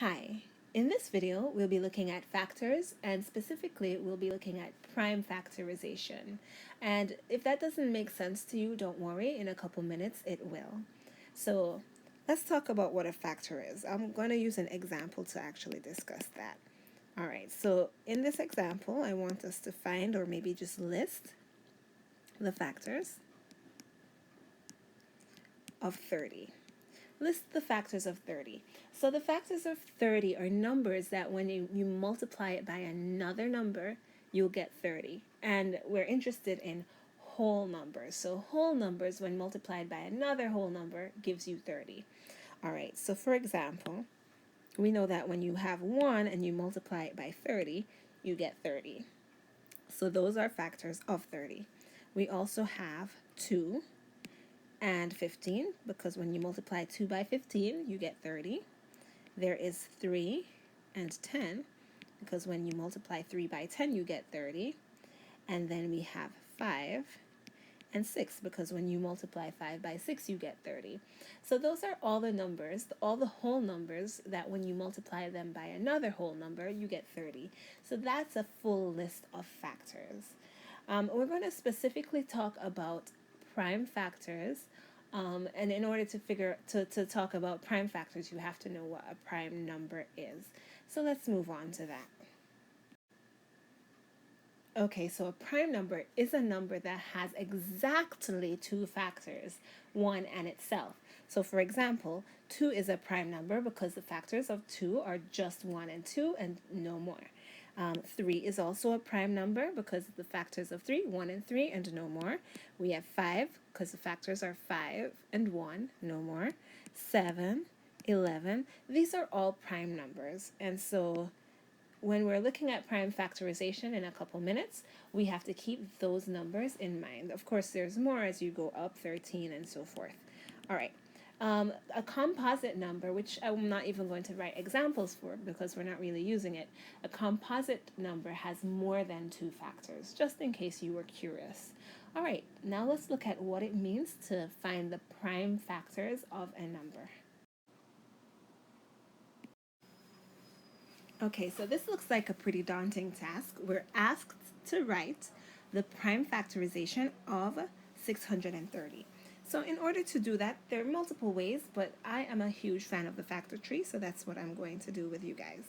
Hi, in this video we'll be looking at factors, and specifically we'll be looking at prime factorization. And if that doesn't make sense to you, don't worry, in a couple minutes it will. So let's talk about what a factor is. I'm going to use an example to actually discuss that. Alright, so in this example I want us to find, or maybe just list, the factors of 30. List the factors of 30. So the factors of 30 are numbers that when you multiply it by another number, you'll get 30. And we're interested in whole numbers. So whole numbers, when multiplied by another whole number, gives you 30. All right, so for example, we know that when you have 1 and you multiply it by 30, you get 30. So those are factors of 30. We also have 2 and 15, because when you multiply 2 by 15, you get 30. There is 3 and 10, because when you multiply 3 by 10, you get 30. And then we have 5 and 6, because when you multiply 5 by 6, you get 30. So those are all the numbers, all the whole numbers that when you multiply them by another whole number, you get 30. So that's a full list of factors. We're going to specifically talk about prime factors, and in order to talk about prime factors, you have to know what a prime number is. So let's move on to that. Okay, so a prime number is a number that has exactly two factors, 1 and itself. So for example, 2 is a prime number because the factors of 2 are just 1 and 2 and no more. 3 is also a prime number because the factors of 3, 1 and 3 and no more. We have 5 because the factors are 5 and 1, no more. 7, 11, these are all prime numbers. And so when we're looking at prime factorization in a couple minutes, we have to keep those numbers in mind. Of course, there's more as you go up, 13 and so forth. All right. A composite number, which I'm not even going to write examples for because we're not really using it. A composite number has more than 2 factors, just in case you were curious. All right, now let's look at what it means to find the prime factors of a number. Okay, so this looks like a pretty daunting task. We're asked to write the prime factorization of 630. So in order to do that, there are multiple ways, but I am a huge fan of the factor tree, so that's what I'm going to do with you guys.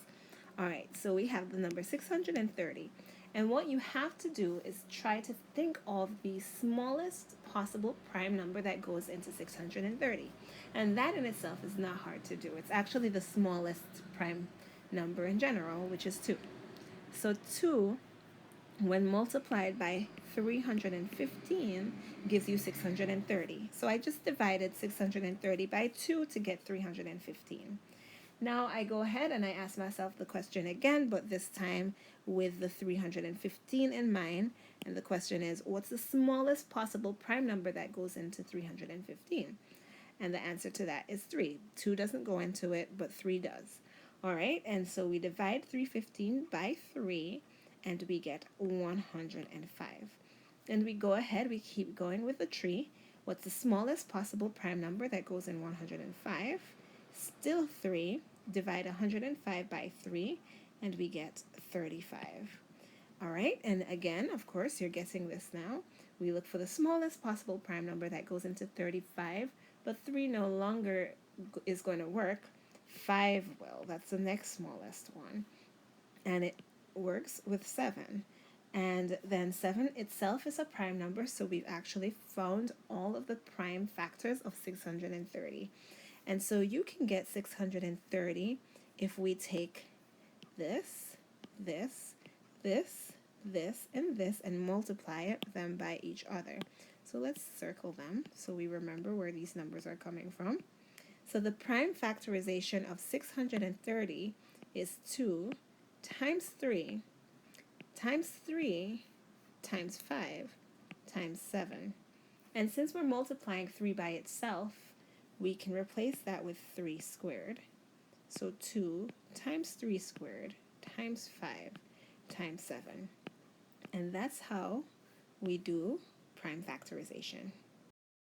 All right, so we have the number 630. And what you have to do is try to think of the smallest possible prime number that goes into 630. And that in itself is not hard to do. It's actually the smallest prime number in general, which is 2. So 2, when multiplied by 315, gives you 630. So I just divided 630 by 2 to get 315. Now I go ahead and I ask myself the question again, but this time with the 315 in mind. And the question is, what's the smallest possible prime number that goes into 315? And the answer to that is 3. 2 doesn't go into it, but 3 does. All right, and so we divide 315 by 3, and we get 105. And we go ahead, we keep going with the tree. What's the smallest possible prime number that goes in 105? Still 3. Divide 105 by 3, and we get 35. All right, and again, of course, you're guessing this now. We look for the smallest possible prime number that goes into 35, but 3 no longer is going to work. 5 will. That's the next smallest one. And it works with 7. And then 7 itself is a prime number, so we've actually found all of the prime factors of 630. And so you can get 630 if we take this, this, this, this, and this, and multiply them by each other. So let's circle them so we remember where these numbers are coming from. So the prime factorization of 630 is 2 times 3 times 3 times 5 times 7. And since we're multiplying 3 by itself, we can replace that with 3 squared. So 2 times 3 squared times 5 times 7. And that's how we do prime factorization.